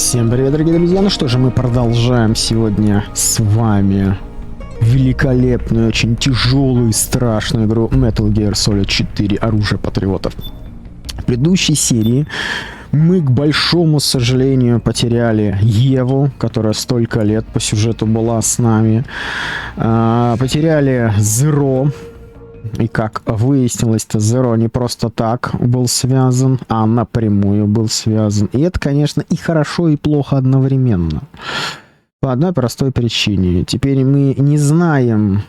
Всем привет, дорогие друзья! Ну что же, мы продолжаем сегодня с вами великолепную, очень тяжелую и страшную игру Metal Gear Solid 4 Оружие Патриотов. В предыдущей серии мы, к большому сожалению, потеряли Еву, которая столько лет по сюжету была с нами. Потеряли Зеро. И как выяснилось-то, Зеро не просто так был связан, а напрямую был связан. И это, конечно, и хорошо, и плохо одновременно. По одной простой причине. Теперь мы не знаем,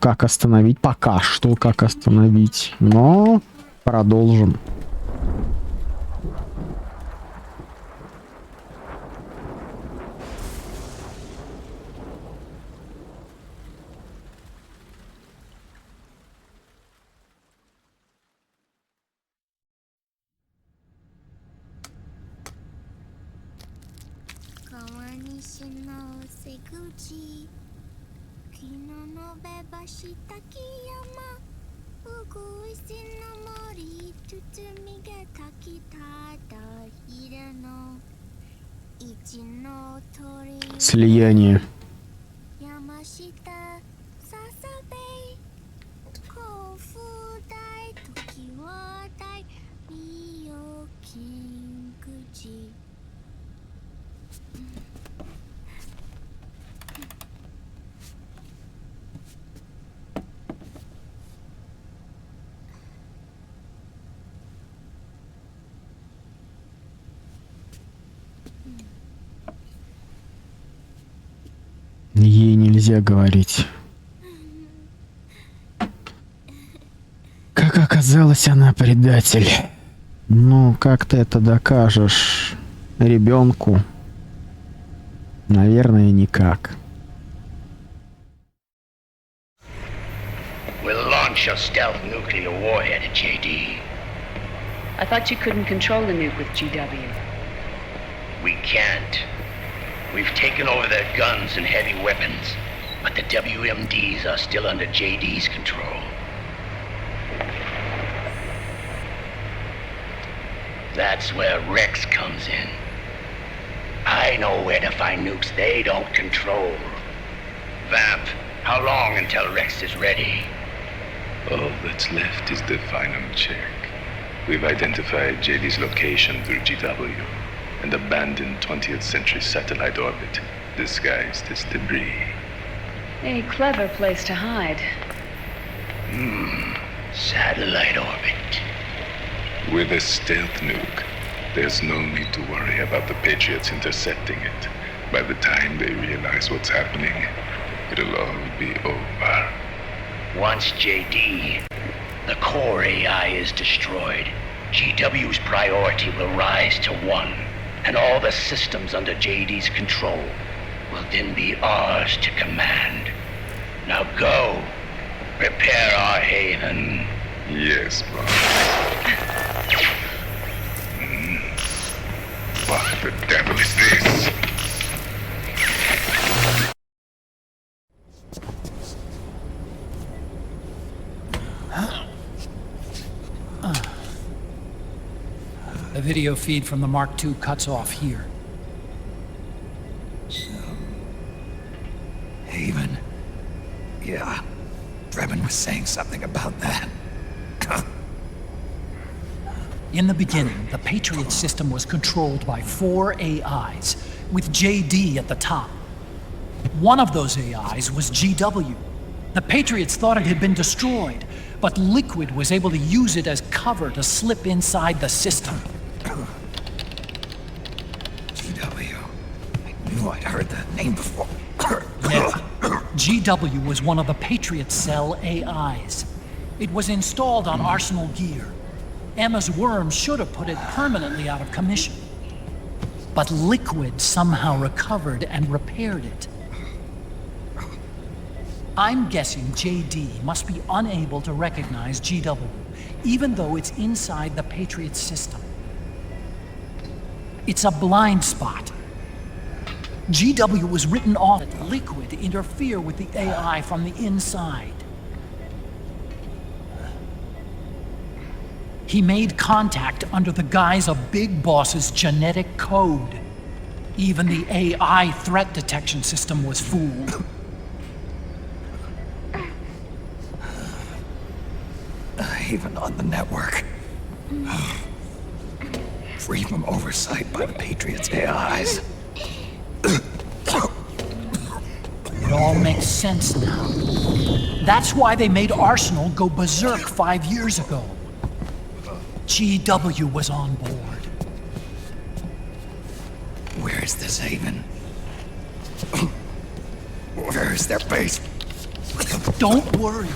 как остановить, пока что как остановить, но продолжим. Слияние. Ей нельзя говорить. Как оказалось, она предатель. Ну, как ты это докажешь ребенку? Наверное, никак. We'll launch your stealth nuclear warhead at JD. I thought you couldn't control the nuke with GW. We can't. We've taken over their guns and heavy weapons, but the WMDs are still under JD's control. That's where Rex comes in. I know where to find nukes they don't control. Vamp, how long until Rex is ready? All that's left is the final check. We've identified JD's location through GW. An abandoned 20th century satellite orbit disguised as debris. A clever place to hide. Satellite orbit. With a stealth nuke, there's no need to worry about the Patriots intercepting it. By the time they realize what's happening, it'll all be over. Once JD, the core AI is destroyed, GW's priority will rise to 1. And all the systems under JD's control will then be ours to command. Now go, prepare our haven. Yes, boss. What the devil is this? The video feed from the Mark II cuts off here. Haven. Yeah. Drebin was saying something about that. In the beginning, the Patriot system was controlled by 4 AIs, with JD at the top. One of those AIs was GW. The Patriots thought it had been destroyed, but Liquid was able to use it as cover to slip inside the system. GW. I knew I'd heard that name before. Yeah. GW was one of the Patriot Cell AIs. It was installed on Arsenal gear. Emma's worm should have put it permanently out of commission. But Liquid somehow recovered and repaired it. I'm guessing JD must be unable to recognize GW, even though it's inside the Patriot system. It's a blind spot. GW was written off. Liquid interfere with the AI from the inside. He made contact under the guise of Big Boss's genetic code. Even the AI threat detection system was fooled. Even on the network. Free from oversight by the Patriots' AIs. It all makes sense now. That's why they made Arsenal go berserk 5 years ago. GW was on board. Where is this haven? Where is their base? Don't worry.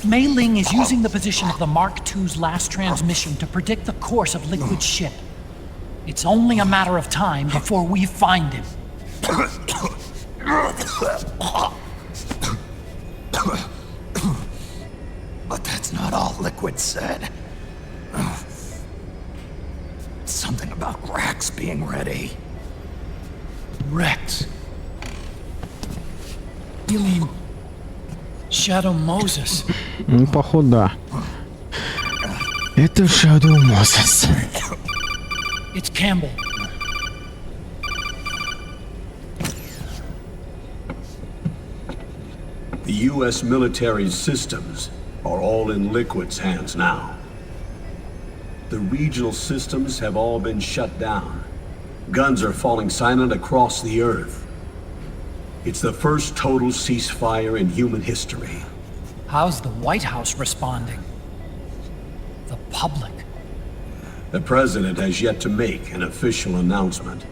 Mei Ling is using the position of the Mark II's last transmission to predict the course of Liquid's ship. It's only a matter of time before we find him. But that's not all Liquid said. Something about Rex being ready. Rex? You mean Shadow Moses? Ну, походу, да. Это Shadow Moses. It's Campbell. The U.S. military's systems are all in Liquid's hands now. The regional systems have all been shut down. Guns are falling silent across the earth. It's the first total ceasefire in human history. How's the White House responding? The public? The president has yet to make an official announcement.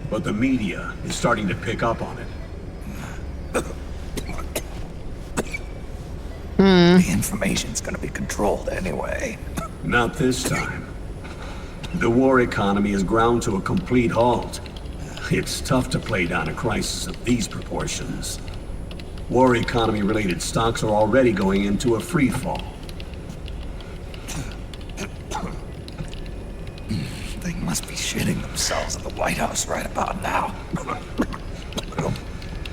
But the media is starting to pick up on it. The information's gonna be controlled anyway. Not this time. The war economy is ground to a complete halt. It's tough to play down a crisis of these proportions. War economy-related stocks are already going into a free fall. They must be shitting themselves at the White House right about now.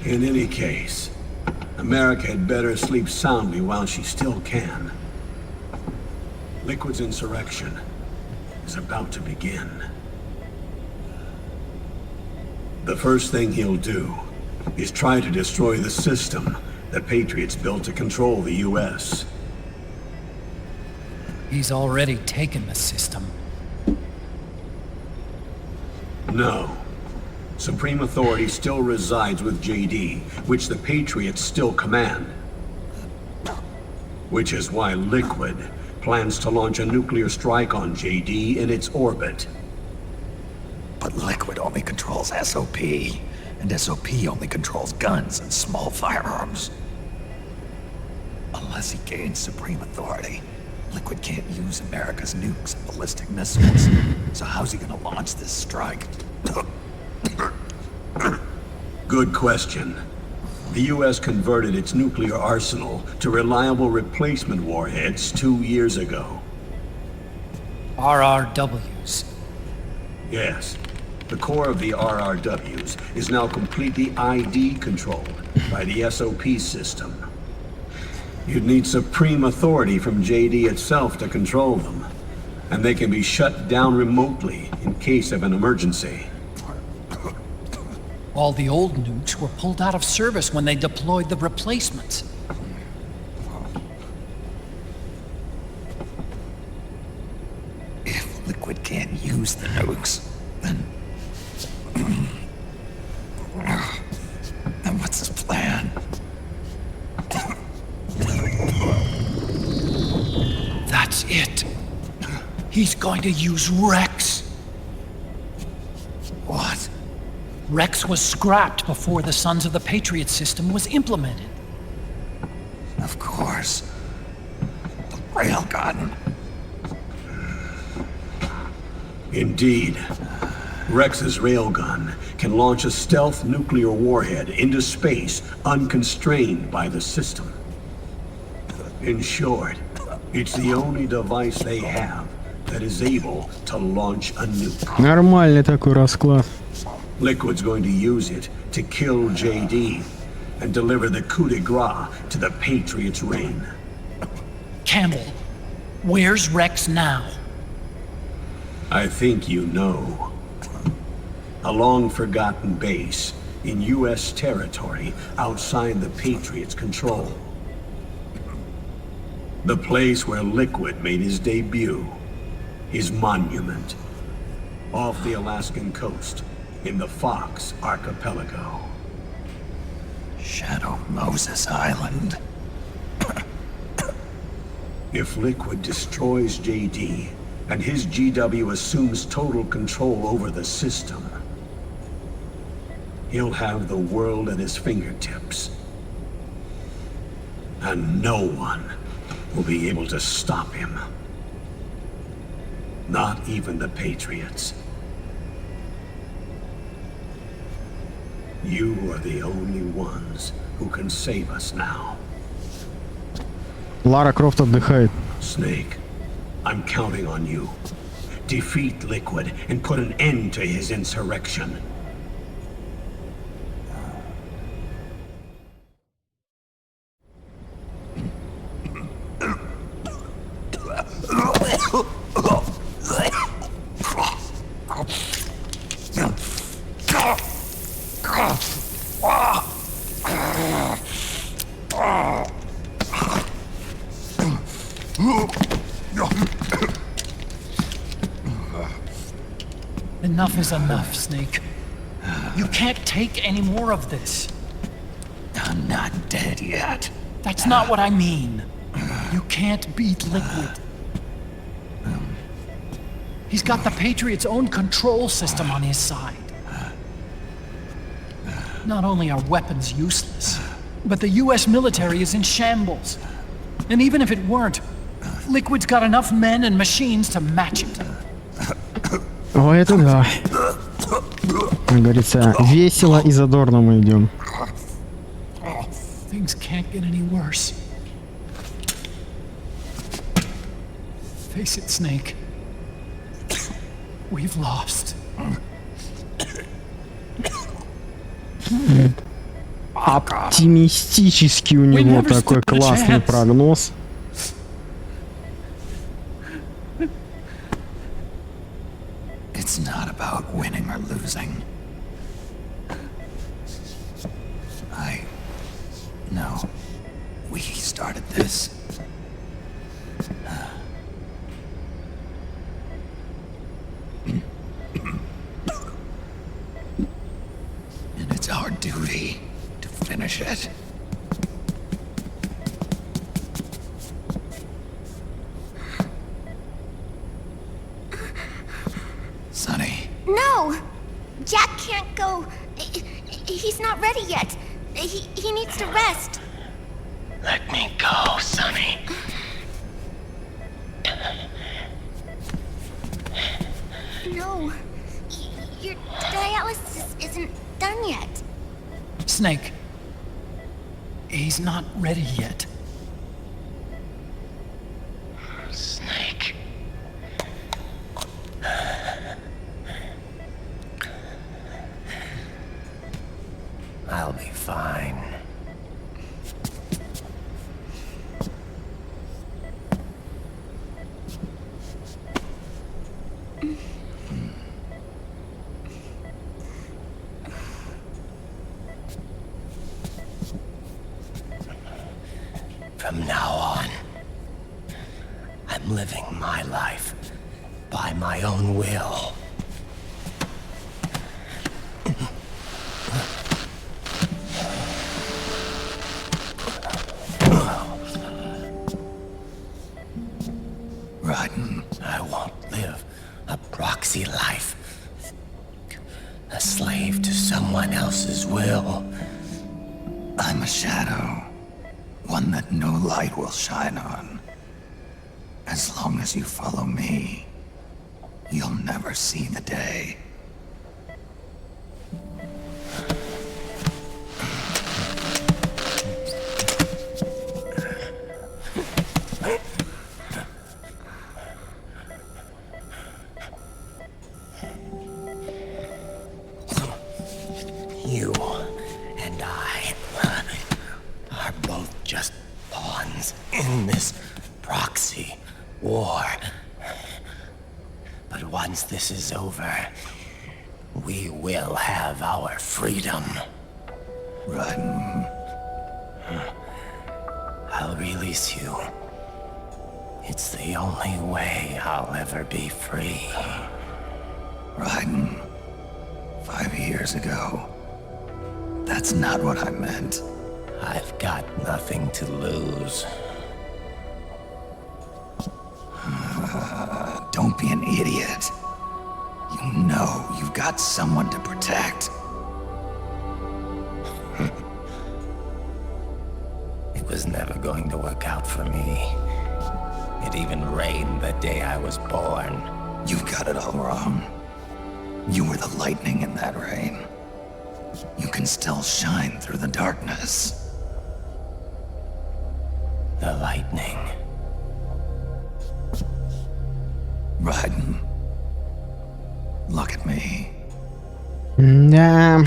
In any case, America had better sleep soundly while she still can. Liquid's insurrection is about to begin. The first thing he'll do is try to destroy the system that Patriots built to control the U.S. He's already taken the system. No. Supreme authority still resides with JD, which the Patriots still command. Which is why Liquid plans to launch a nuclear strike on JD in its orbit. But Liquid only controls SOP, and SOP only controls guns and small firearms. Unless he gains supreme authority, Liquid can't use America's nukes and ballistic missiles. So how's he gonna launch this strike? Good question. The U.S. converted its nuclear arsenal to reliable replacement warheads 2 years ago. RRWs. Yes. The core of the RRWs is now completely ID controlled by the SOP system. You'd need supreme authority from JD itself to control them, and they can be shut down remotely in case of an emergency. All the old nukes were pulled out of service when they deployed the replacements. If Liquid can't use the nukes, then what's his plan? That's it. He's going to use Rex. What? Rex was scrapped before the Sons of the Patriot system was implemented. Of course. The railgun. Indeed. Rex's railgun can launch a stealth nuclear warhead into space unconstrained by the system. In short, it's the only device they have that is able to launch a nuke. Нормальный такой расклад. Liquid's going to use it to kill JD and deliver the coup de grace to the Patriots' reign. Campbell, where's Rex now? I think you know. a long-forgotten base in U.S. territory outside the Patriots' control. The place where Liquid made his debut, his monument, off the Alaskan coast in the Fox Archipelago. Shadow Moses Island. If Liquid destroys JD, and his GW assumes total control over the system, he'll have the world at his fingertips. And no one will be able to stop him. Not even the Patriots. You are the only ones who can save us now. Лара Крофт отдыхает. Snake, I'm counting on you. Defeat Liquid and put an end to his insurrection. Enough is enough, Snake. You can't take any more of this. I'm not dead yet. That's not what I mean. You can't beat Liquid. He's got the Patriots' own control system on his side. Not only are weapons useless, but the US military is in shambles. And even if it weren't, Liquid's got enough men and machines to match it. О, это да. Как говорится, весело и задорно мы идем. Things can't get any worse. Face it, Snake. We've lost. Оптимистический у него такой классный прогноз. It's not about winning or losing. No. We started this. And it's our duty to finish it. Sonny. No! Jack can't go. He's not ready yet. He needs to rest. Let me go, Sonny. No. Your dialysis isn't done yet. Snake. He's not ready yet. Snake. I'll be fine. From now on, I'm living my life by my own will. I won't live a proxy life, a slave to someone else's will. I'm a shadow, one that no light will shine on. As long as you follow me, you'll never see the day. You and I are both just pawns in this proxy war. But once this is over, We will have our freedom. Run. I'll release you. It's the only way I'll ever be free. Raiden, 5 years ago. That's not what I meant. I've got nothing to lose. Don't be an idiot. You know you've got someone to protect. It was never going to work out for me. It even rained the day I was born. You've got it all wrong. You were the lightning in that rain. You can still shine through the darkness. The lightning. Raiden. Look at me. Да.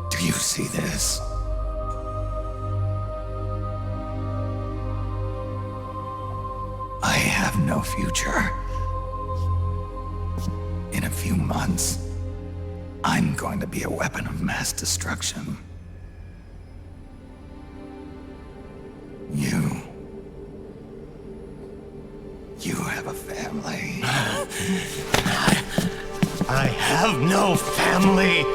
Do you see this? I have no future. In a few months, I'm going to be a weapon of mass destruction. You have a family. I have no family.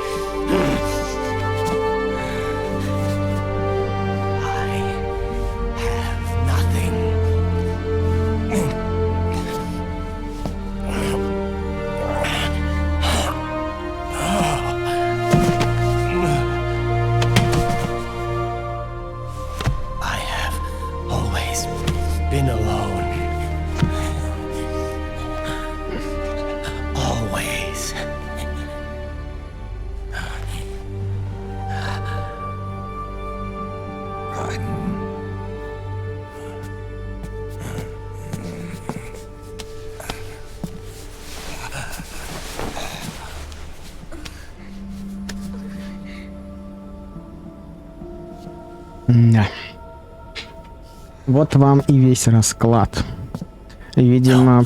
Да. Вот вам и весь расклад. Видимо...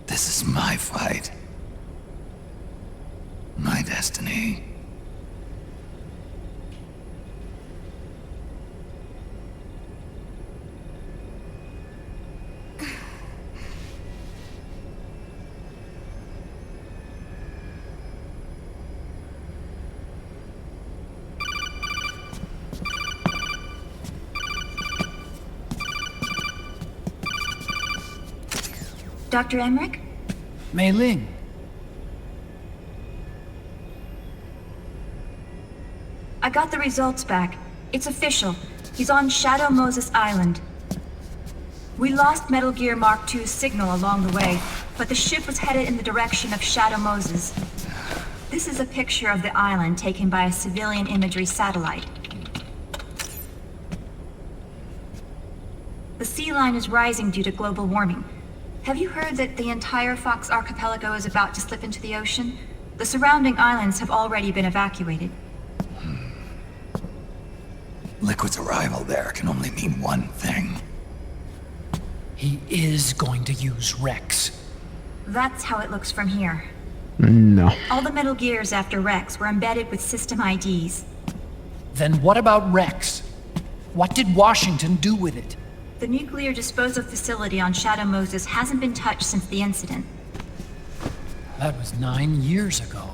This is my fight. My destiny. Dr. Emmerich? Mei Ling. I got the results back. It's official. He's on Shadow Moses Island. We lost Metal Gear Mark II's signal along the way, but the ship was headed in the direction of Shadow Moses. This is a picture of the island taken by a civilian imagery satellite. The sea line is rising due to global warming. Have you heard that the entire Fox archipelago is about to slip into the ocean? The surrounding islands have already been evacuated. Liquid's arrival there can only mean one thing. He is going to use Rex. That's how it looks from here. No. All the Metal Gears after Rex were embedded with system IDs. Then what about Rex? What did Washington do with it? The nuclear disposal facility on Shadow Moses hasn't been touched since the incident. That was 9 years ago.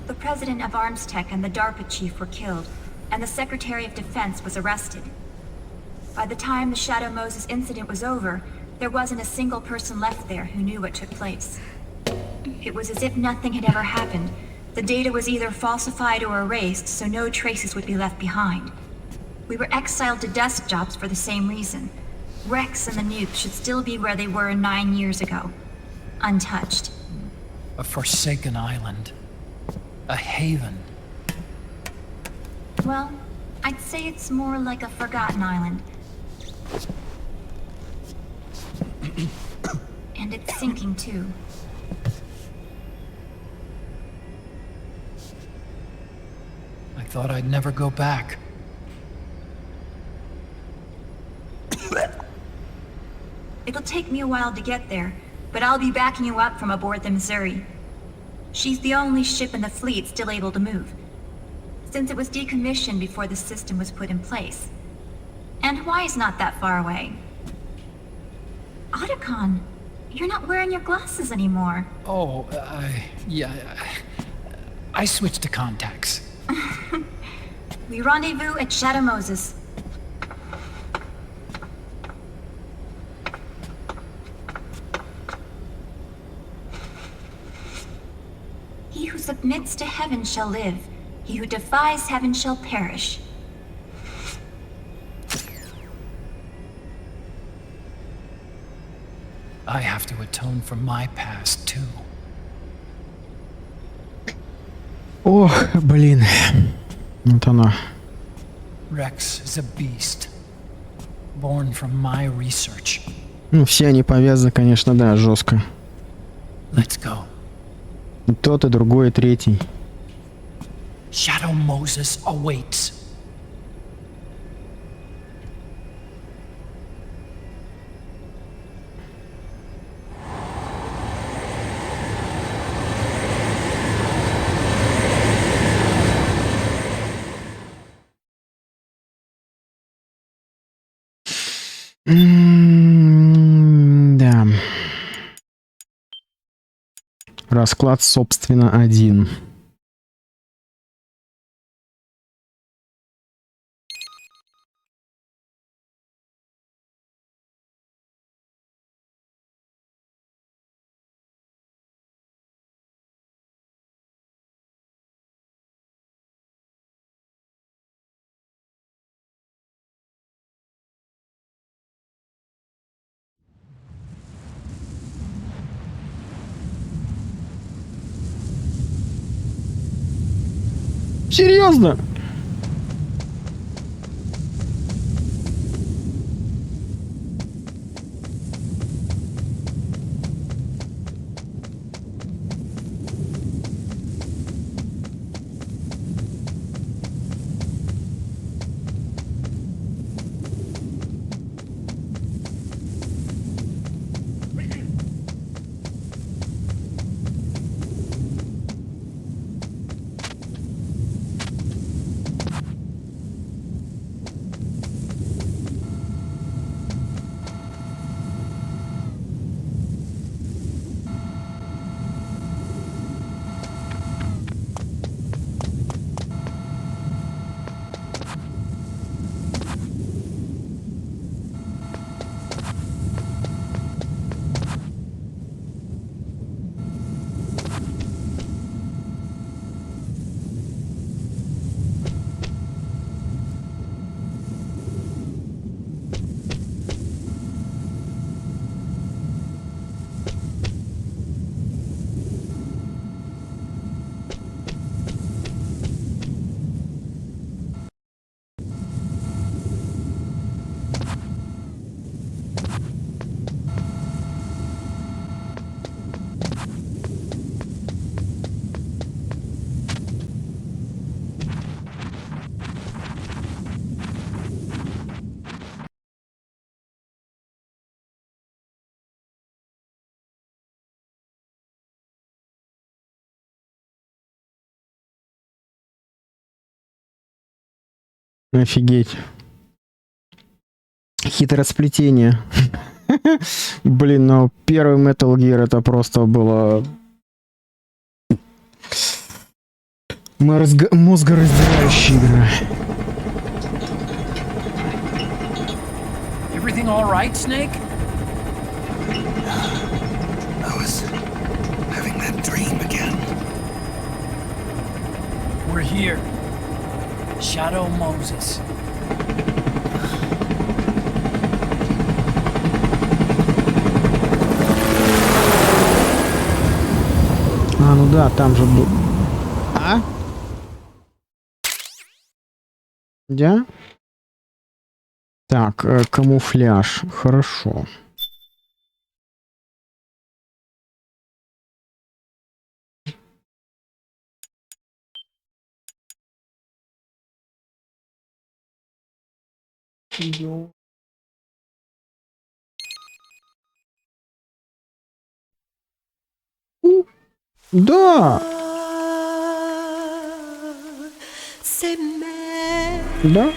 The president of Armstech and the DARPA chief were killed, and the Secretary of Defense was arrested. By the time the Shadow Moses incident was over, there wasn't a single person left there who knew what took place. It was as if nothing had ever happened, The data was either falsified or erased, so no traces would be left behind. We were exiled to desk jobs for the same reason. Rex and the nuke should still be where they were 9 years ago. Untouched. A forsaken island. A haven. Well, I'd say it's more like a forgotten island. And it's sinking too. I thought I'd never go back. It'll take me a while to get there, but I'll be backing you up from aboard the Missouri. She's the only ship in the fleet still able to move, since it was decommissioned before the system was put in place. And Hawaii's not that far away. Otacon, you're not wearing your glasses anymore. Oh, yeah. I switched to contacts. We rendezvous at Shadow Moses. He who submits to heaven shall live. He who defies heaven shall perish. I have to atone for my past, too. Ох, блин. Вот оно. Rex is a beast. Born from my research. Ну, все они повязаны, конечно, да, жестко. Let's go. И тот, и другой, и третий. Shadow Moses awaits. Да. Расклад, собственно, один. Серьезно? Офигеть. Хитросплетение. Блин, ну первый Metal Gear это просто было мозгораздирающая игра. Everything all right, Snake? I was having that dream again. We're here. Shadow Moses. А, ну да, там же был... А? Да? Так, камуфляж. Хорошо. Да. Да.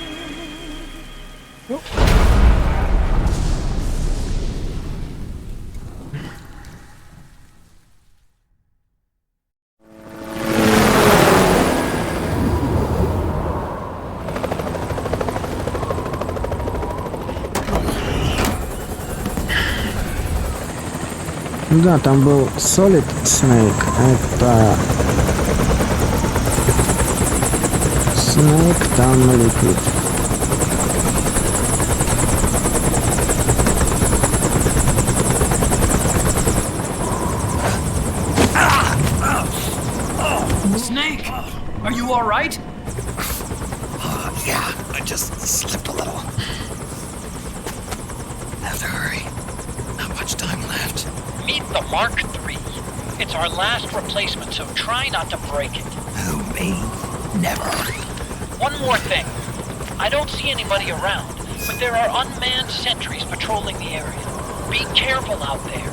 Да, там был Солида Снейка. Это Снейк, там Ликвид. Snake, are you all right? Yeah, I just slipped a little. Have to hurry. Not much time left. Meet the Mark III. It's our last replacement, so try not to break it. Who, me? Never. One more thing. I don't see anybody around, but there are unmanned sentries patrolling the area. Be careful out there.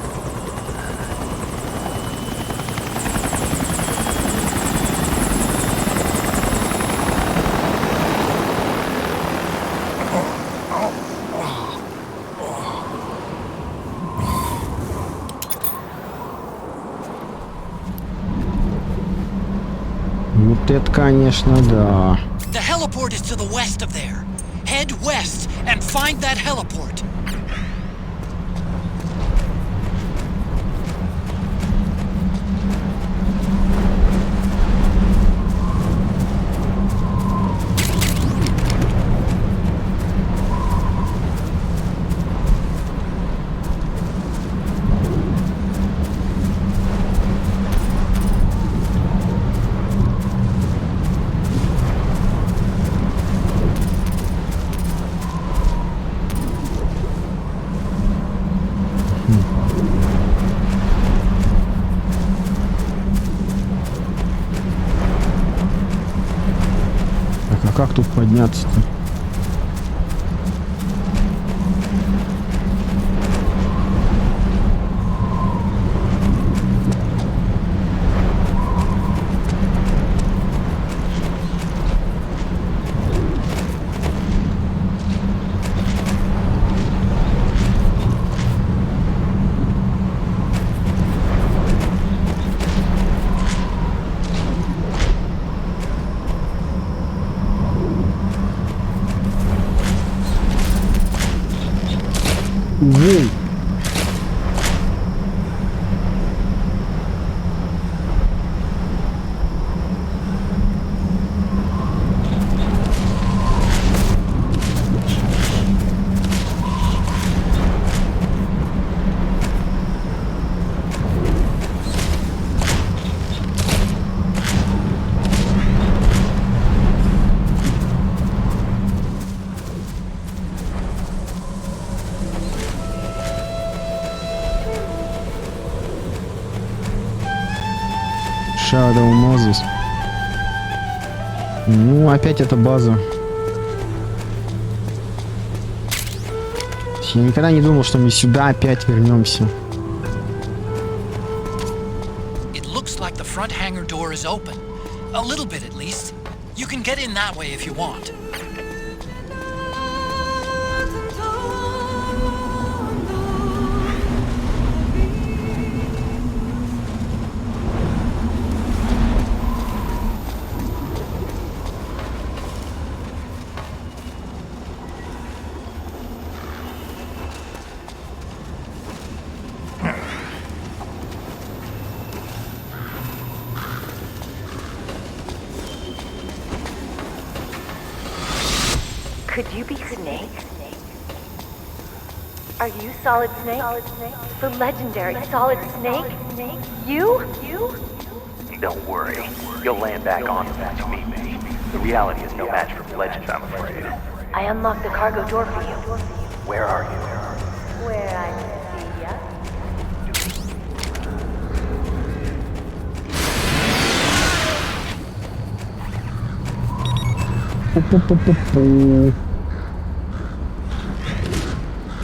Вот это, конечно, да. The heliport is to the west of there. Head west and find that heliport. Как тут подняться-то? Волк. Shadow Moses. Ну, опять эта база. Я никогда не думал, что мы сюда опять вернемся. It looks like the front hangar door is open. A little bit at least. You can get in that way if you want. Could you be Snake? Are you Solid Snake? The legendary Solid Snake? You? Don't worry. You'll land back on when you meet me. The reality is no match for legend, I'm afraid. I unlocked the cargo door for you. Where are you? Where I see ya.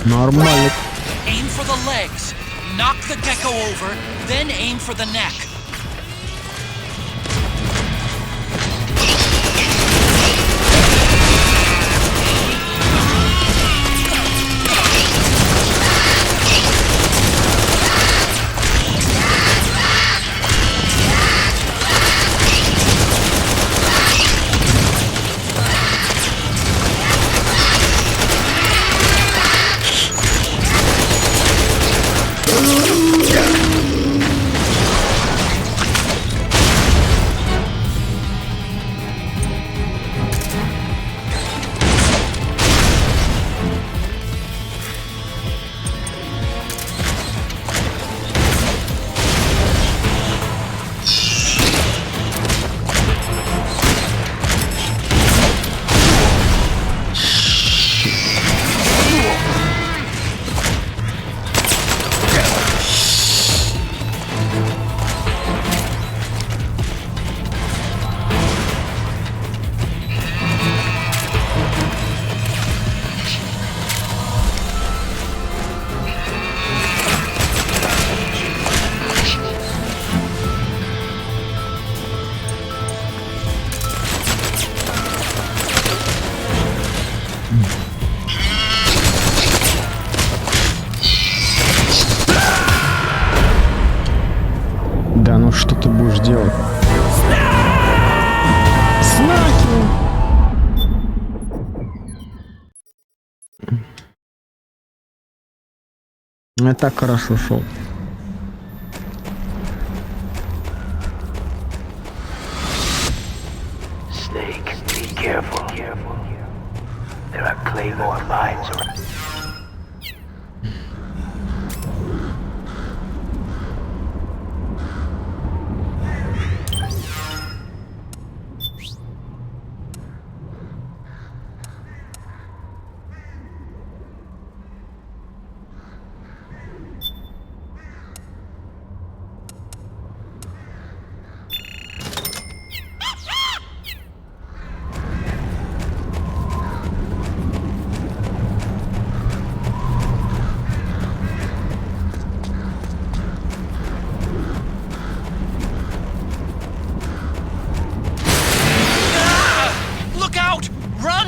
Нормально. Aim for the legs. Knock the gecko over, then aim for the neck. Да ну что ты будешь делать? Знаки! Я так хорошо шел. Snake, be careful. There are claymore mines around.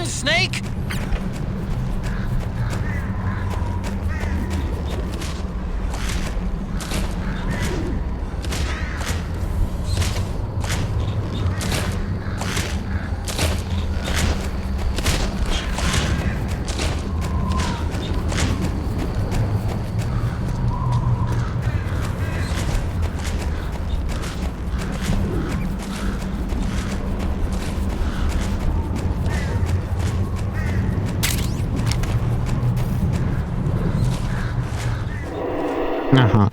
Snake! Ага.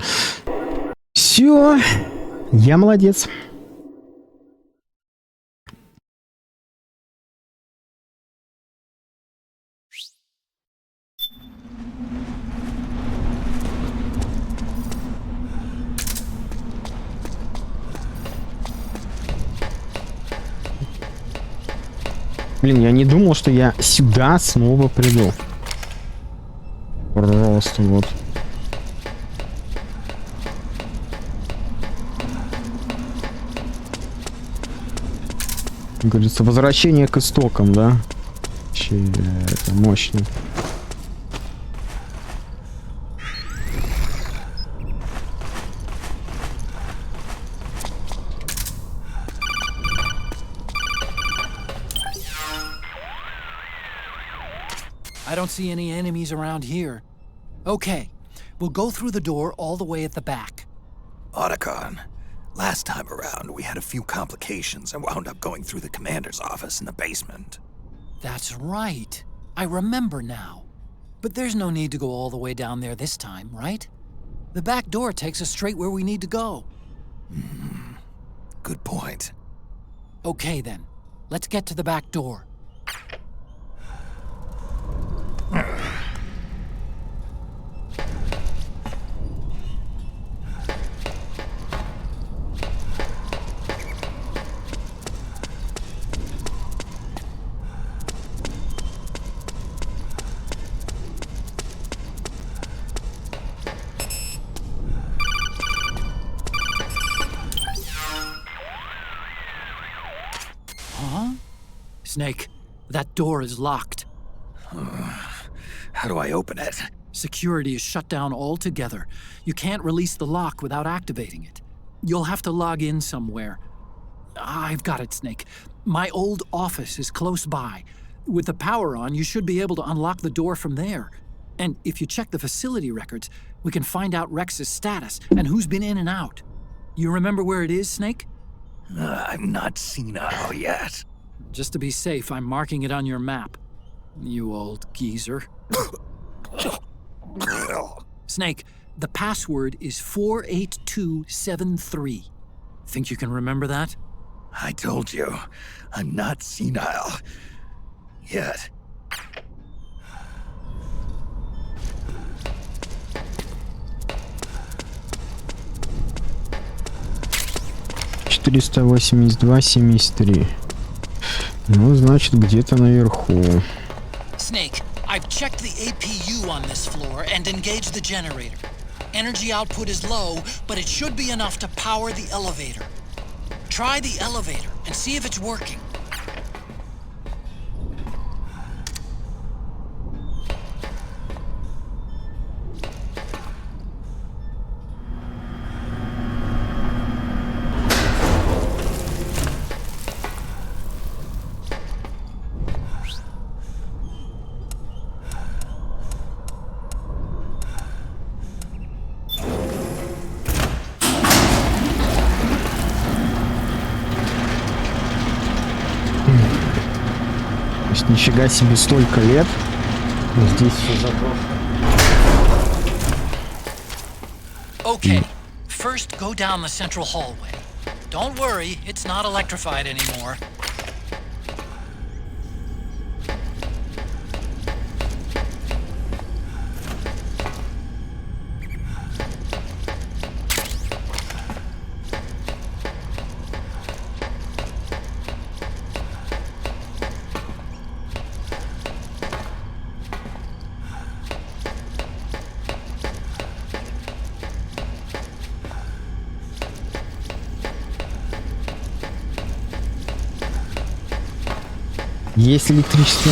Все. Я молодец. Блин, я не думал, что я сюда снова приду. Просто вот. Говорится, возвращение к истокам, да? Вообще, это мощно. I don't see any enemies around here. Okay, we'll go through the door all the way at the back. Otacon, last time around we had a few complications and wound up going through the commander's office in the basement. That's right. I remember now. But there's no need to go all the way down there this time, right? The back door takes us straight where we need to go. Good point. Okay then, let's get to the back door. Snake, that door is locked. How do I open it? Security is shut down altogether. You can't release the lock without activating it. You'll have to log in somewhere. I've got it, Snake. My old office is close by. With the power on, you should be able to unlock the door from there. And if you check the facility records, we can find out Rex's status and who's been in and out. You remember where it is, Snake? I'm not senile yet. Just to be safe, I'm marking it on your map. You old geezer. Snake, the password is 48273. Think you can remember that? I told you, I'm not senile yet. $482.73. Ну, значит, где-то наверху. Snake, I've checked the APU on this floor and engaged the generator. Energy output is low, but it should be enough to power the elevator. Try the elevator and see if it's working. Нифига себе, столько лет. Здесь все заброшено. Okay, first go down the central hallway. Don't worry, it's not electrified anymore. Есть электричество.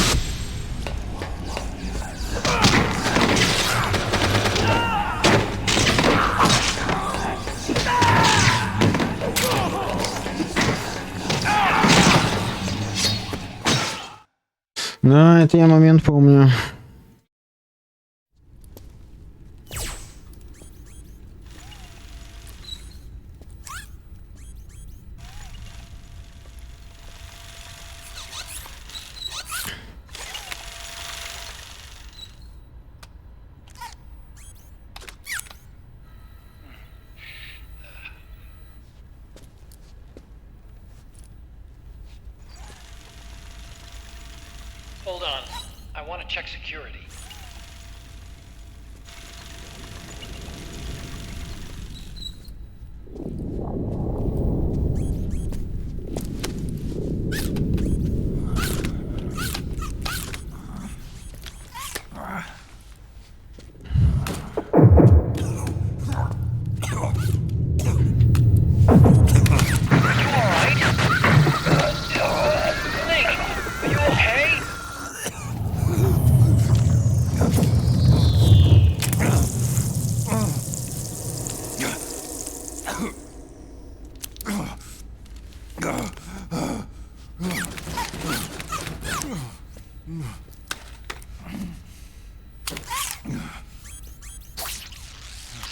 Да, это я момент помню. Hold on. I want to check security.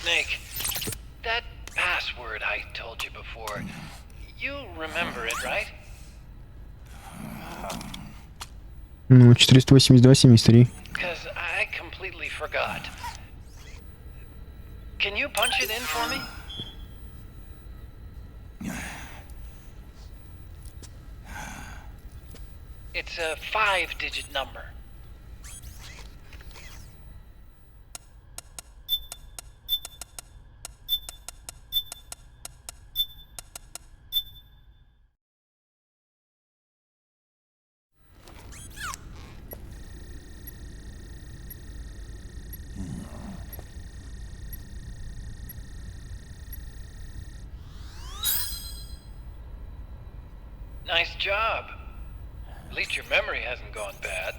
Snake, that password I told you before, you remember it, right? Ну, 482-73. Because I completely forgot. Can you punch it in for me? It's a 5-digit number. Nice job. At least your memory hasn't gone bad.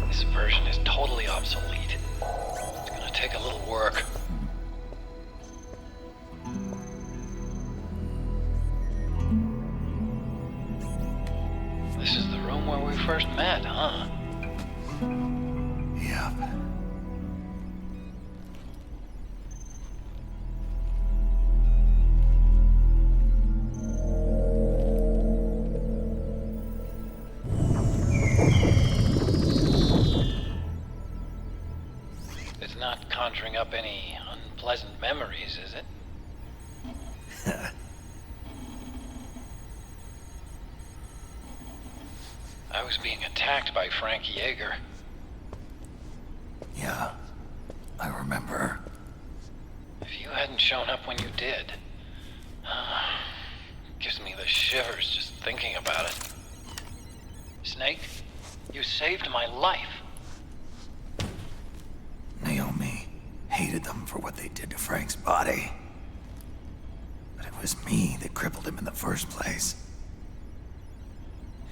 This version is totally obsolete. It's gonna take a little work. This is the room where we first met, huh? Yep. It's not conjuring up any unpleasant memories, is it? I was being attacked by Frank Yeager. Yeah, I remember. If you hadn't shown up when you did, gives me the shivers just thinking about it. Snake, you saved my life. Naomi hated them for what they did to Frank's body. But it was me that crippled him in the first place.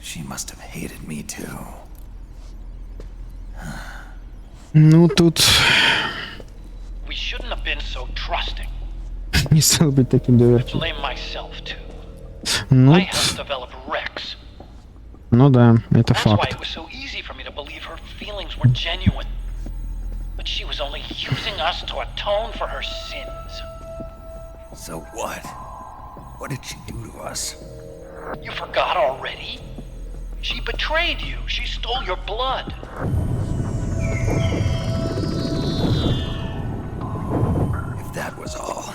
She must have hated me too. Ну, тут We shouldn't have been so trusting. не стал быть таким I доверчивым. blame myself too. Ну, I helped develop Rex. ну да, это That's why факт. it was so easy for me to believe her feelings were genuine. But she was only using us to atone for her sins. So what? What did she do to us? You forgot already? She betrayed you. She stole your blood. If that was all,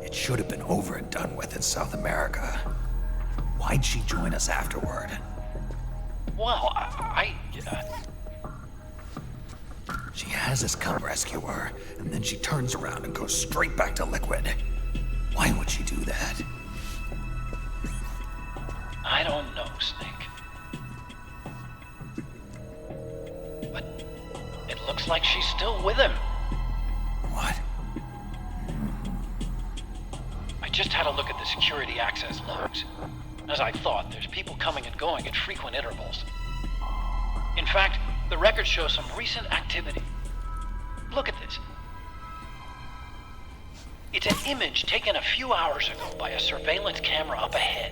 it should have been over and done with in South America. Why'd she join us afterward? Well, She has us come rescue her, and then she turns around and goes straight back to Liquid. Why would she do that? I don't know, Snake. But it looks like she's still with him. What? I just had a look at the security access logs. As I thought, there's people coming and going at frequent intervals. In fact, the records show some recent activity. Look at this. It's an image taken a few hours ago by a surveillance camera up ahead.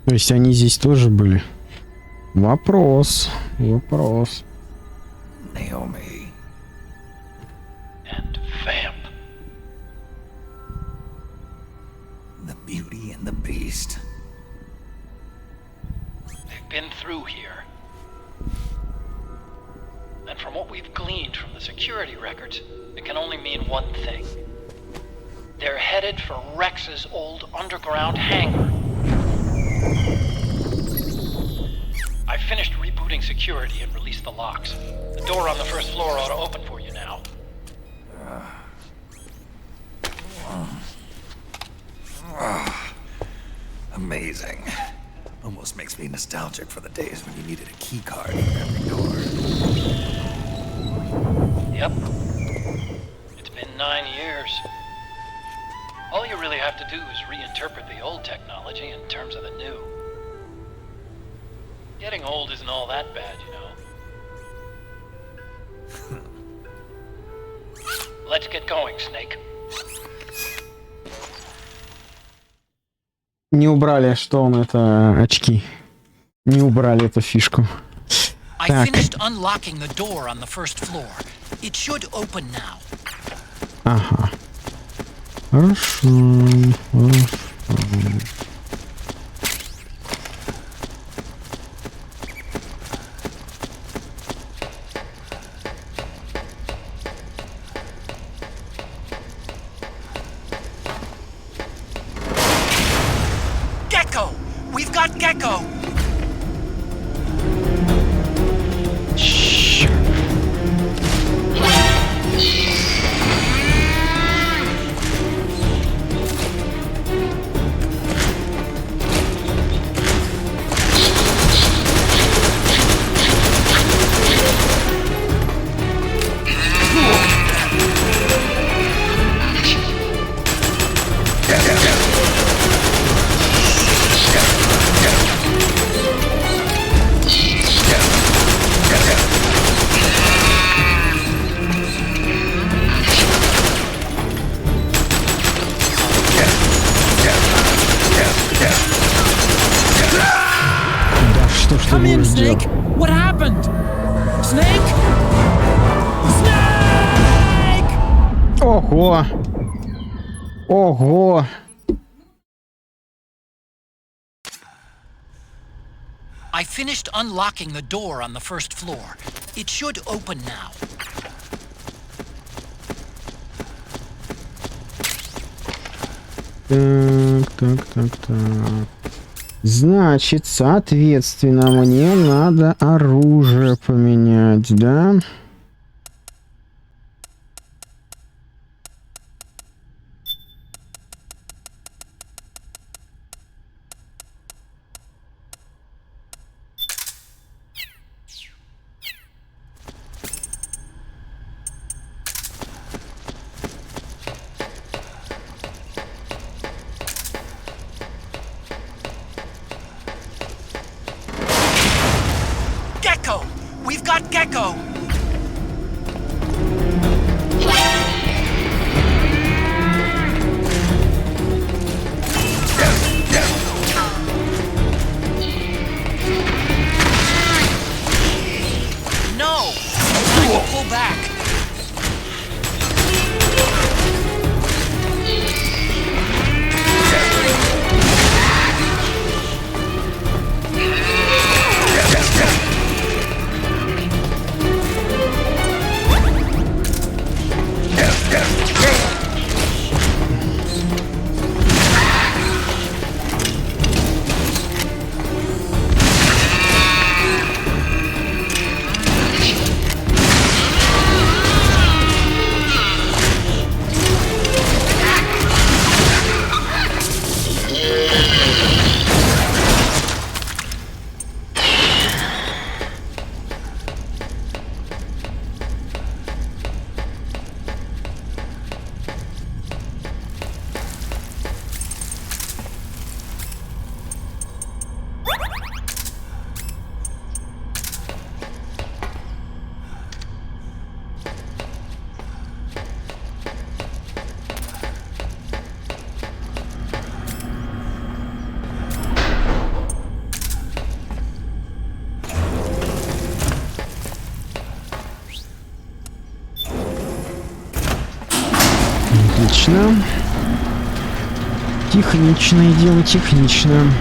То есть они здесь тоже были? Вопрос. Naomi. And Vamp. The Beauty and the Beast. They've been through here. And from what we've gleaned from the security records, it can only mean one thing. They're headed for Rex's old underground hangar. I finished rebooting security and released the locks. The door on the first floor ought to open for you now. Amazing. Almost makes me nostalgic for the days when you needed a key card for every door. Yep. It's been 9 years. All you really have to do is reinterpret the old technology in terms of the new. Getting old isn't all that bad, you know. Let's get going, Snake. Не убрали, что он это очки. Не убрали эту фишку. I finished unlocking the door on the first floor. It should open now. Ага. Хорошо. Gecko! We've got Gecko! Come in, Snake! What happened? Snake? Snake! Ого! Ого! I finished unlocking the door on the first floor. It should open now. Так. Значит, соответственно, мне надо оружие поменять, да? We've got Gecko! No! I can pull back. Отлично. Технично идем, технично.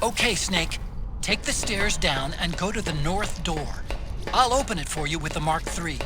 Okay, Snake. Take the stairs down and go to the north door. I'll open it for you with the Mark III.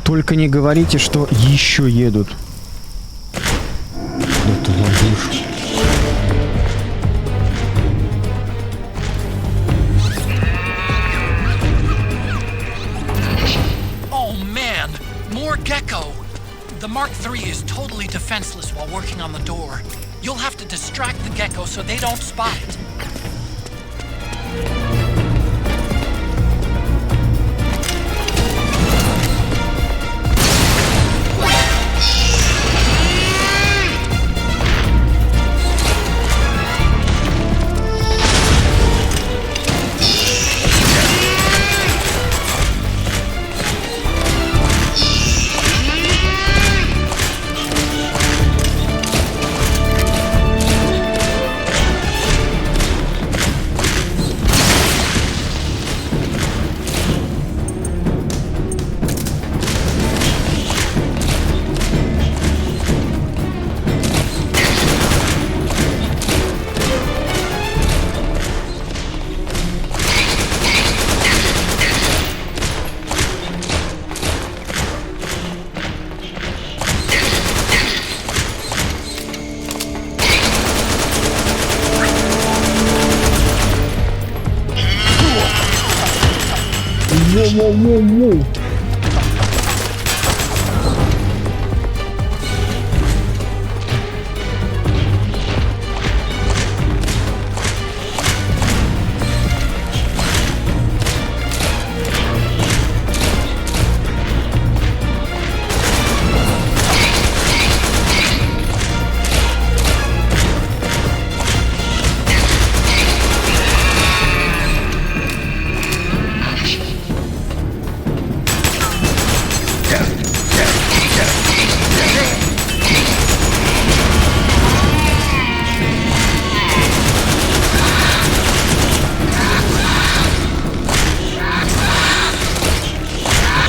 Только не говорите, что еще едут. Mark III is totally defenseless while working on the door. You'll have to distract the gecko so they don't spot it. Воу-воу-воу-воу.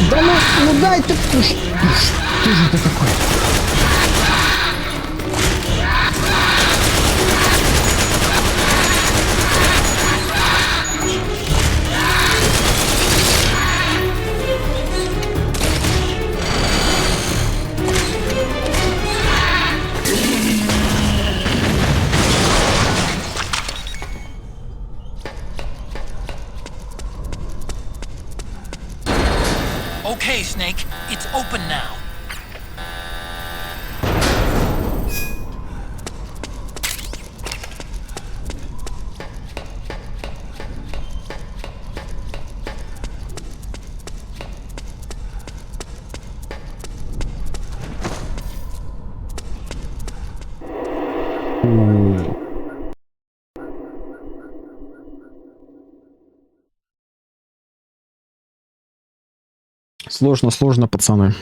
Да ну дай ты... Что же это такое? Okay, Snake, it's open now. Сложно, пацаны.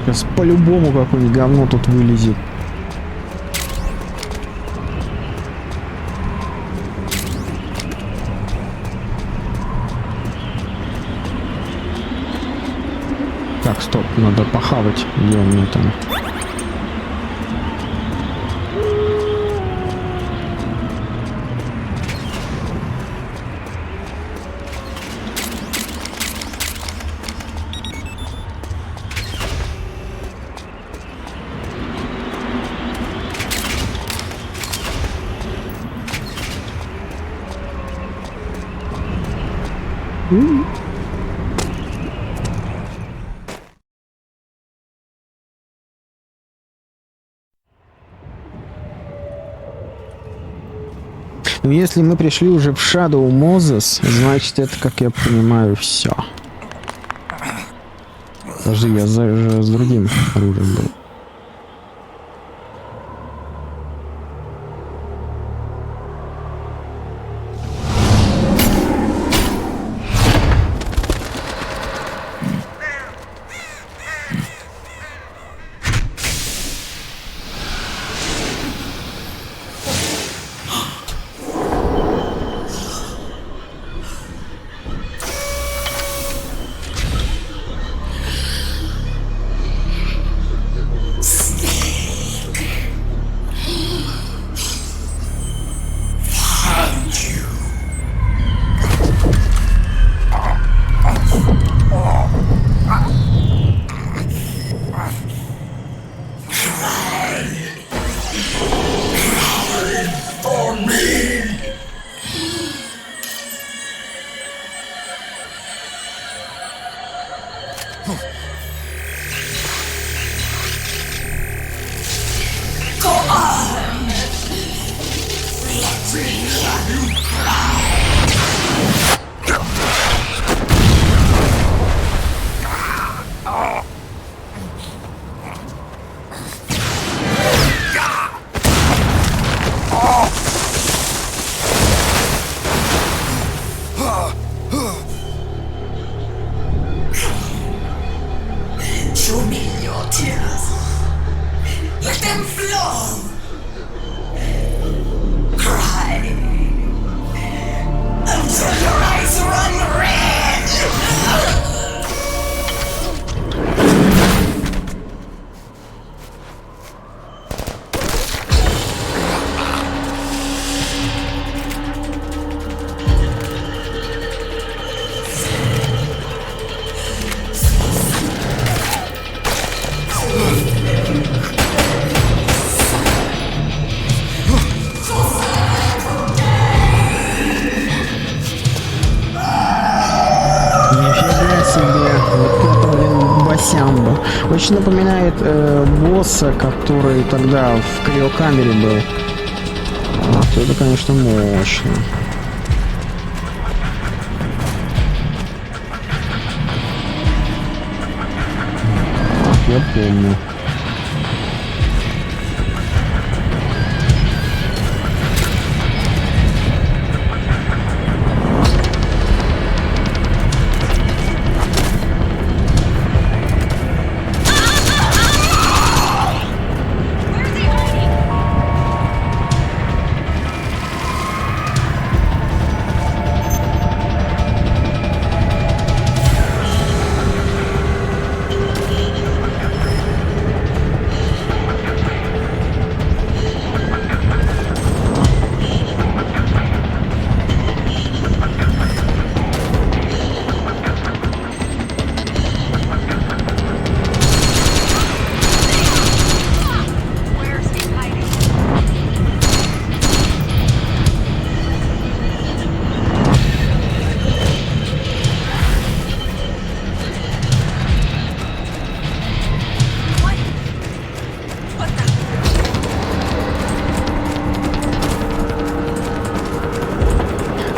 Сейчас по-любому какое-нибудь говно тут вылезет. Так, стоп, надо похавать. Где у меня там? Ну, если мы пришли уже в Shadow Moses, значит, это, как я понимаю, все. Подожди, я с другим оружием был. Очень напоминает босса, который тогда в криокамере был. Это, конечно, мощно. Я помню.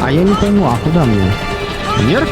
А я не пойму, а куда мне? Вверх?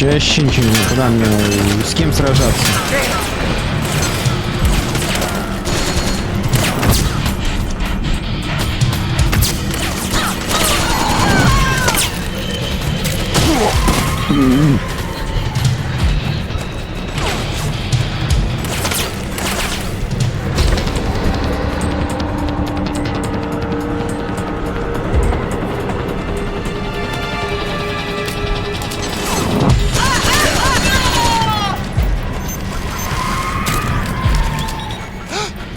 Вообще ничего не знаю, куда мне, с кем сражаться.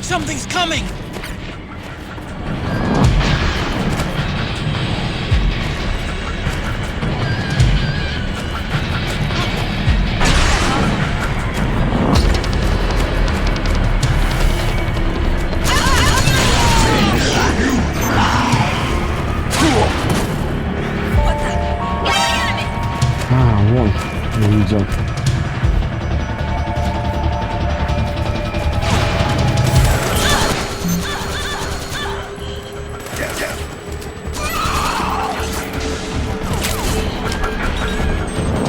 Something's coming! Вон, увидел.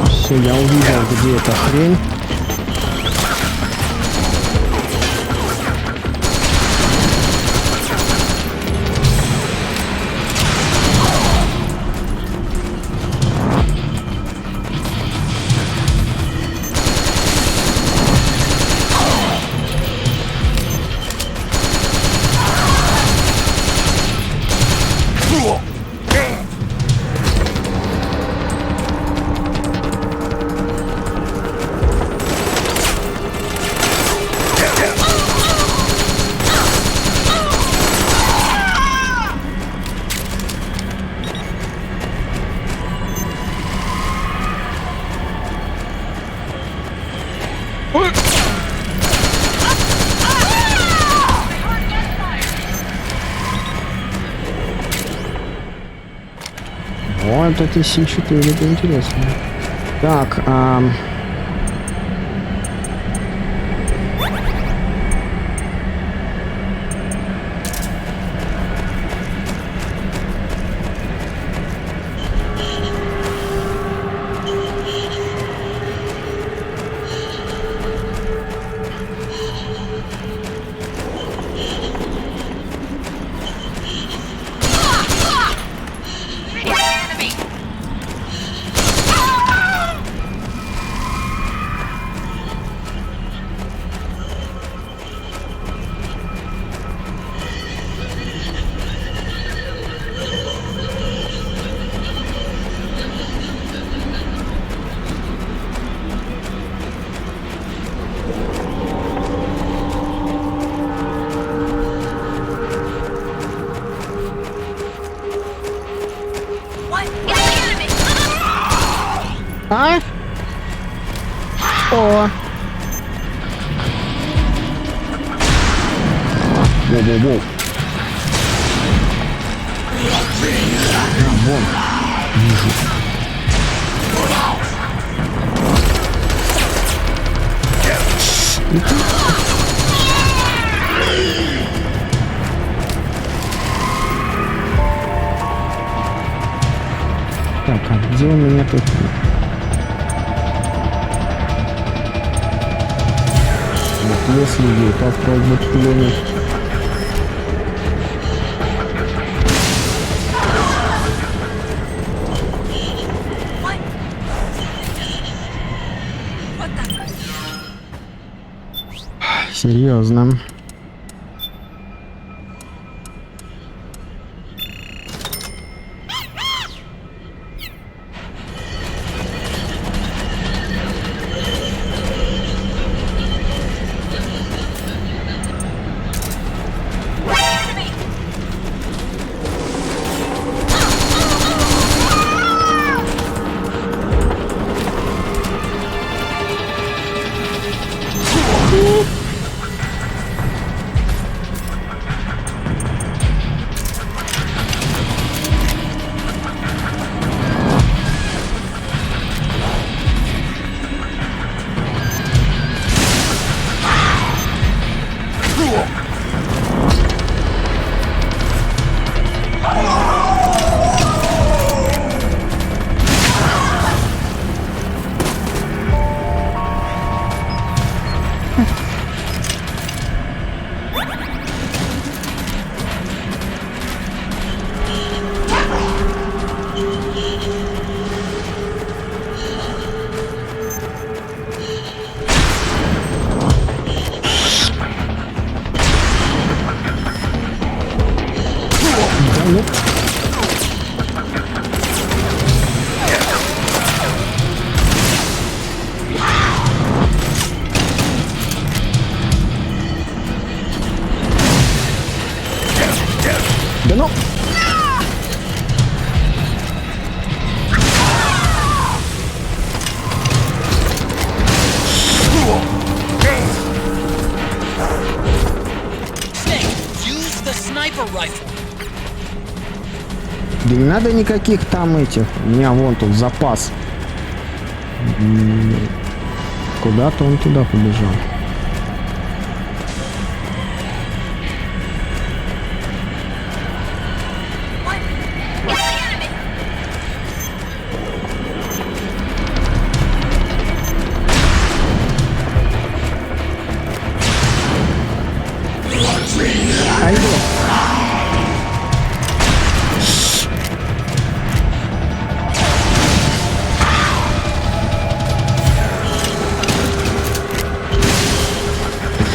Все, я увидел, где эта хрень. О, это TC4, это интересно. Так, О! Воу-воу-воу. Вон. Вижу. Так, а где у меня тут? Вот если ей попробовать плюнуть. Серьезно. Да ну! Да не надо никаких там этих. У меня вон тут запас. Куда-то он туда побежал.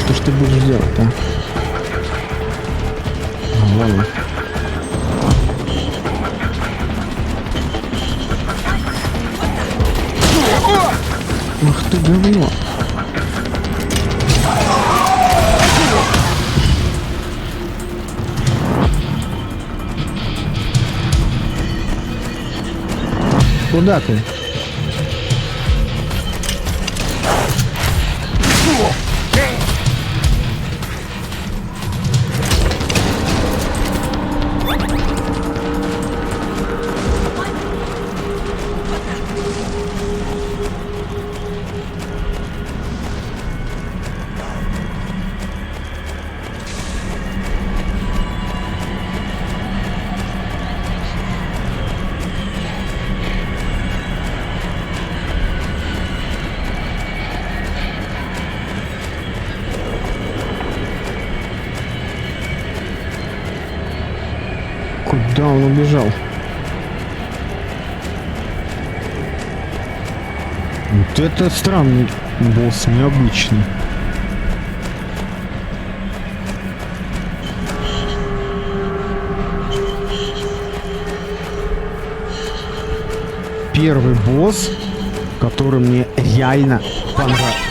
Что ты будешь делать, а? Вон он. Ах ты говно. Куда ты? он убежал. Вот это странный босс, необычный. Первый босс, который мне реально понравился.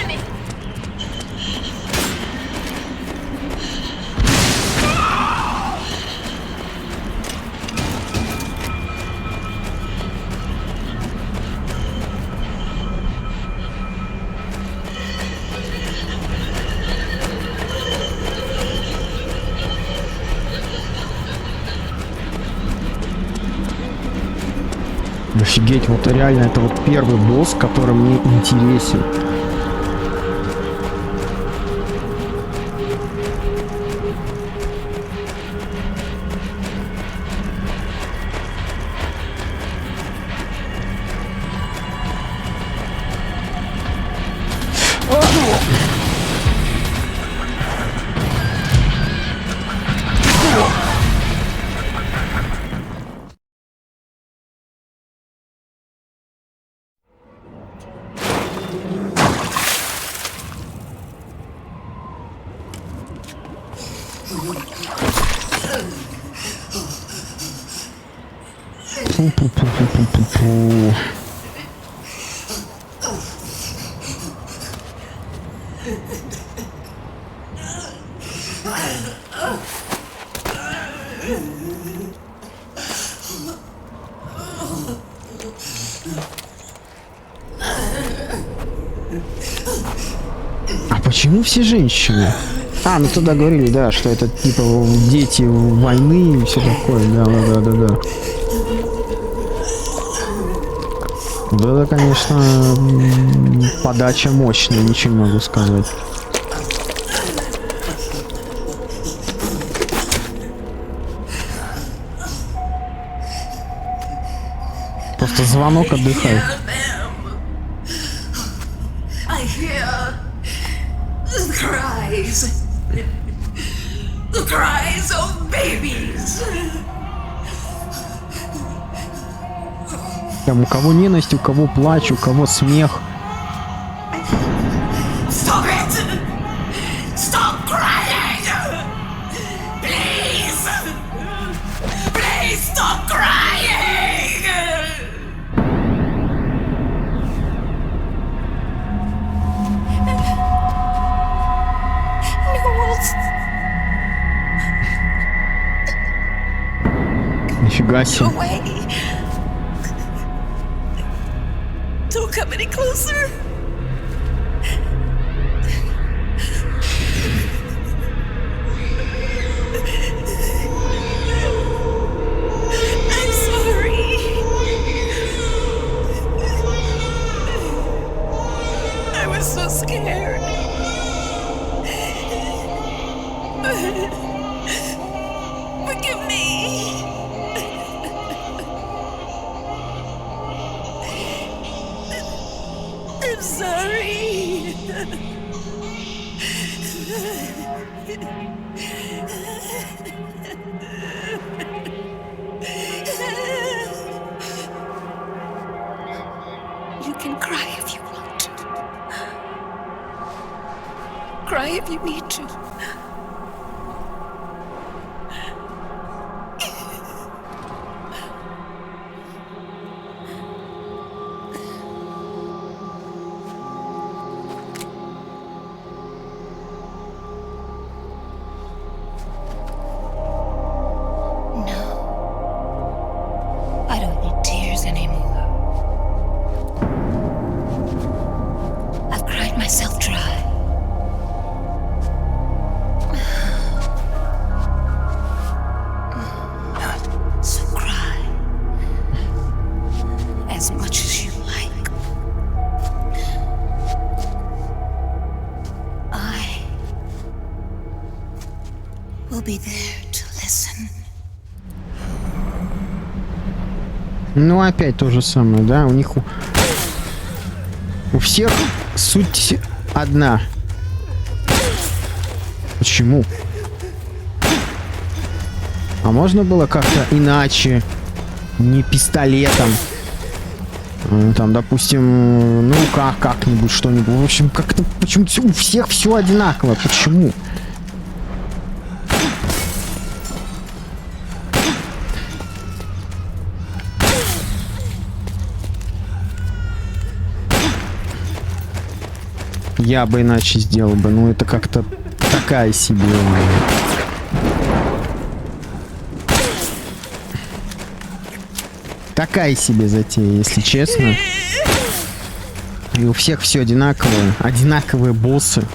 Офигеть, вот реально это вот первый босс, который мне интересен. А почему все женщины? А, ну тогда говорили, да, что это типа дети войны и все такое. Да. Да, конечно, подача мощная, ничего не могу сказать. Просто звонок, отдыхай. Там у кого ненависть, у кого плач, у кого смех. Нифига себе. Don't come any closer. I'm sorry. I was so scared. Forgive me. I'm sorry. You can cry if you want to. Cry if you need to. Ну, опять то же самое, да? У них у всех суть одна. Почему? А можно было как-то иначе? Не пистолетом. Там, допустим, на руках как-нибудь что-нибудь. В общем, как-то почему-то у всех все одинаково. Почему? Я бы иначе сделал бы. Ну, это как-то такая себе. Такая себе затея, если честно. И у всех все одинаковое. Одинаковые боссы.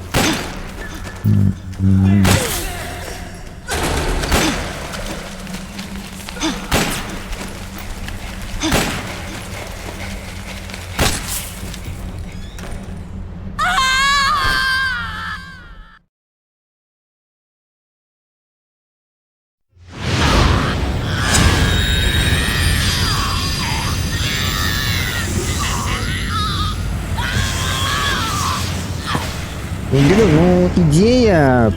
Я говорю, ну, идея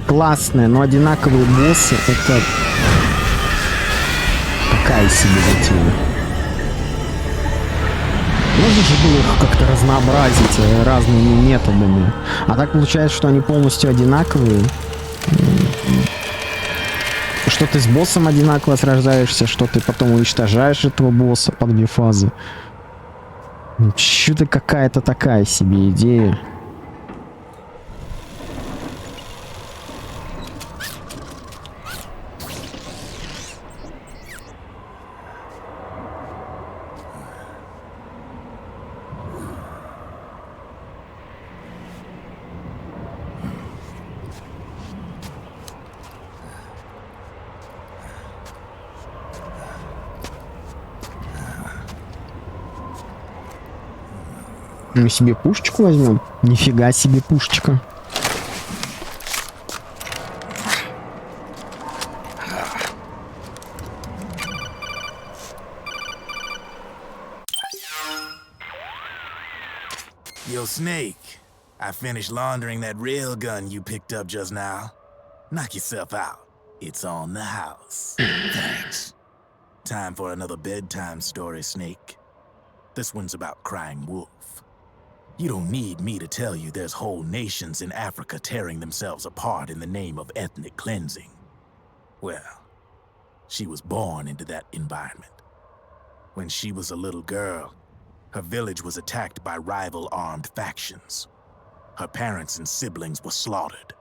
классная, но одинаковые боссы — это такая себе затея. Можно же было их как-то разнообразить разными методами. А так получается, что они полностью одинаковые. Что ты с боссом одинаково сражаешься, что ты потом уничтожаешь этого босса по 2 фазы. Что-то какая-то такая себе идея. Мы себе пушечку возьмем. Нифига себе пушечка. Yo, Snake, I finished laundering that rail gun you picked up just now. Knock yourself out. It's on the house. Thanks. Time for another bedtime story, Snake. This one's about crying wolf. You don't need me to tell you there's whole nations in Africa tearing themselves apart in the name of ethnic cleansing. Well, she was born into that environment. When she was a little girl, her village was attacked by rival armed factions. Her parents and siblings were slaughtered,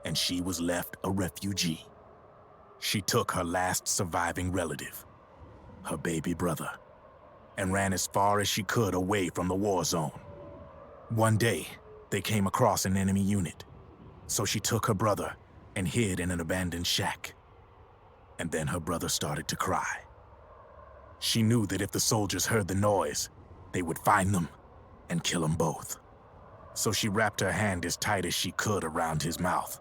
and she was left a refugee. She took her last surviving relative, her baby brother, and ran as far as she could away from the war zone. One day, they came across an enemy unit, so she took her brother and hid in an abandoned shack. And then her brother started to cry. She knew that if the soldiers heard the noise, they would find them and kill them both. So she wrapped her hand as tight as she could around his mouth.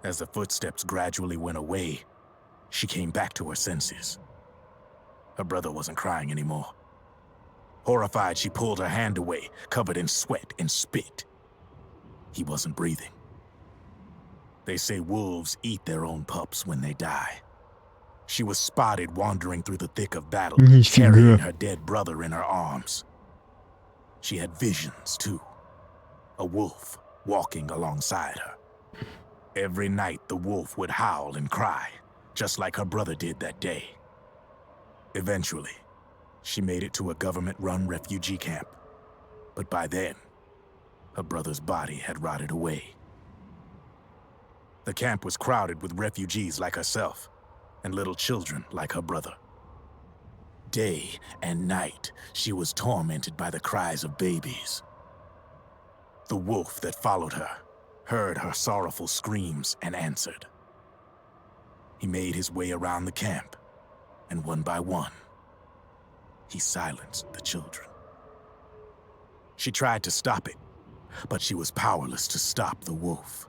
As the footsteps gradually went away, she came back to her senses. Her brother wasn't crying anymore. Horrified, she pulled her hand away, covered in sweat and spit. He wasn't breathing. They say wolves eat their own pups when they die. She was spotted wandering through the thick of battle, carrying her dead brother in her arms. She had visions, too. A wolf walking alongside her. Every night, the wolf would howl and cry, just like her brother did that day. Eventually, she made it to a government-run refugee camp. But by then, her brother's body had rotted away. The camp was crowded with refugees like herself, and little children like her brother. Day and night, she was tormented by the cries of babies. The wolf that followed her heard her sorrowful screams and answered. He made his way around the camp, and one by one, he silenced the children. She tried to stop it, but she was powerless to stop the wolf.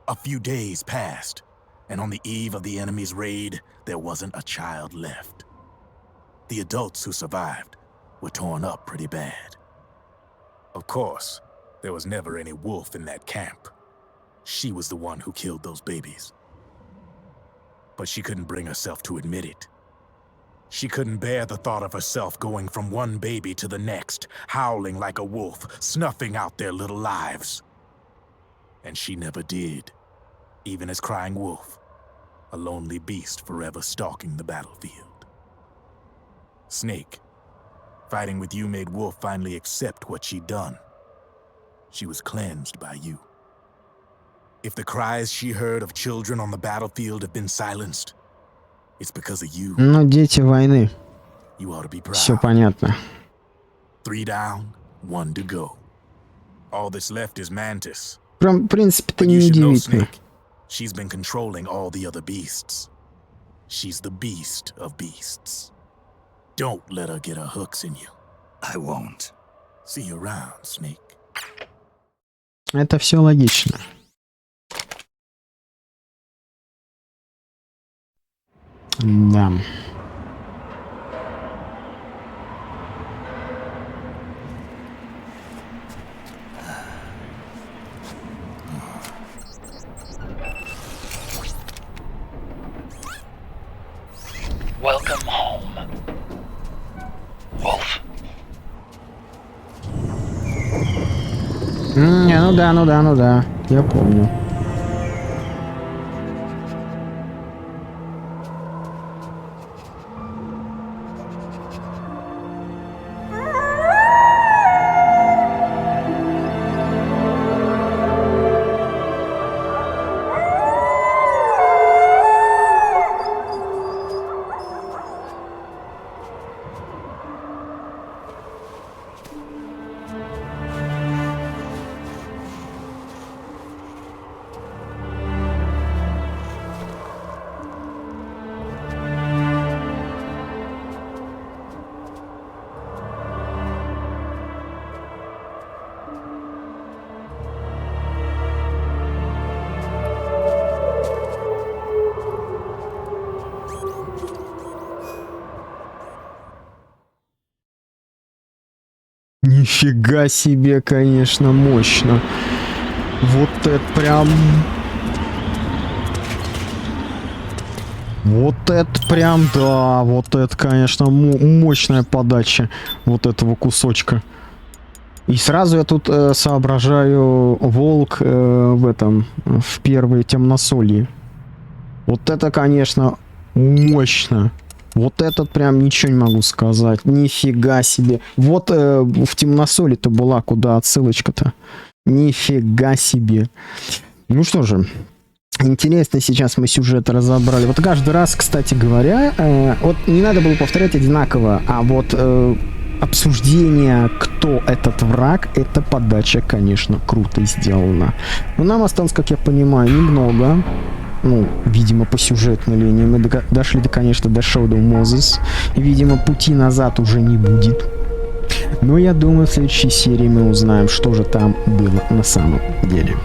A few days passed, and on the eve of the enemy's raid, there wasn't a child left. The adults who survived were torn up pretty bad. Of course, there was never any wolf in that camp. She was the one who killed those babies. but she couldn't bring herself to admit it. She couldn't bear the thought of herself going from one baby to the next, howling like a wolf, snuffing out their little lives. And she never did, even as crying wolf, a lonely beast forever stalking the battlefield. Snake, fighting with you made Wolf finally accept what she'd done. She was cleansed by you. If the cries she heard of children on the battlefield have been silenced, it's because of you. Ну, дети войны. You ought to be proud. Все понятно. 3 down, 1 to go. All that's left is Mantis. Прям, в принципе-то But you should know, неудивительно. Snake, she's been controlling all the other beasts. She's the beast of beasts. Don't let her get her hooks in you. I won't. See you around, Snake. Это все логично. Да. Welcome home, Wolf. Ну да. Я помню. Нифига себе, конечно, мощно. Вот это прям... Вот это прям, да, вот это, конечно, мощная подача вот этого кусочка. И сразу я тут соображаю Волк в первой темносолье. Вот это, конечно, мощно. Вот этот прям ничего не могу сказать. Нифига себе. Вот в темносоле-то была куда отсылочка-то. Нифига себе. Ну что же. Интересно, сейчас мы сюжет разобрали. Вот каждый раз, кстати говоря, вот не надо было повторять одинаково, а вот обсуждение, кто этот враг, эта подача, конечно, круто сделана. Но нам осталось, как я понимаю, немного. Ну, видимо, по сюжетной линии мы дошли, конечно, до Shadow Moses. И, видимо, пути назад уже не будет. Но я думаю, в следующей серии мы узнаем, что же там было на самом деле.